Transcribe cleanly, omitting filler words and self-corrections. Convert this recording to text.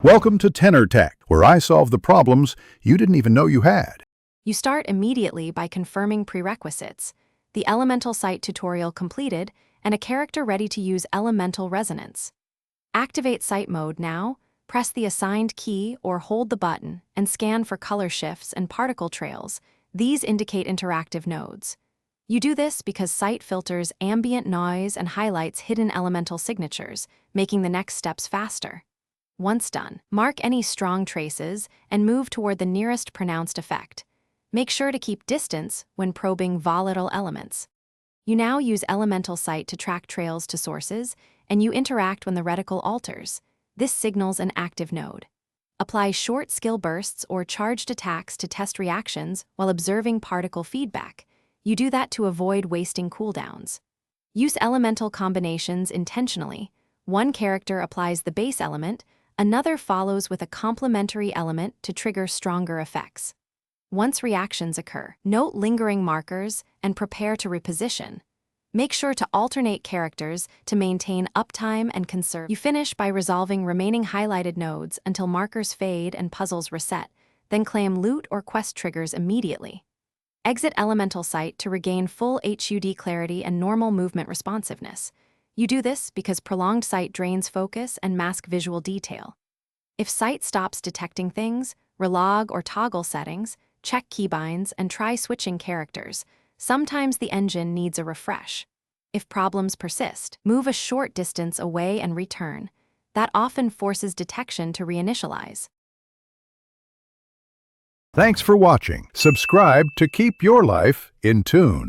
Welcome to Tenor Tech, where I solve the problems you didn't even know you had. You start immediately by confirming prerequisites, the elemental site tutorial completed, and a character ready to use elemental resonance. Activate site mode now, press the assigned key or hold the button, and scan for color shifts and particle trails. These indicate interactive nodes. You do this because site filters ambient noise and highlights hidden elemental signatures, making the next steps faster. Once done, mark any strong traces and move toward the nearest pronounced effect. Make sure to keep distance when probing volatile elements. You now use elemental site to track trails to sources, and you interact when the reticle alters. This signals an active node. Apply short skill bursts or charged attacks to test reactions while observing particle feedback. You do that to avoid wasting cooldowns. Use elemental combinations intentionally. One character applies the base element, another follows with a complementary element to trigger stronger effects. Once reactions occur, note lingering markers and prepare to reposition. Make sure to alternate characters to maintain uptime and conserve. You finish by resolving remaining highlighted nodes until markers fade and puzzles reset, then claim loot or quest triggers immediately. Exit elemental site to regain full HUD clarity and normal movement responsiveness. You do this because prolonged site drains focus and masks visual detail. If site stops detecting things, relog or toggle settings, check keybinds, and try switching characters. Sometimes the engine needs a refresh. If problems persist, move a short distance away and return. That often forces detection to reinitialize. Thanks for watching. Subscribe to keep your life in tune.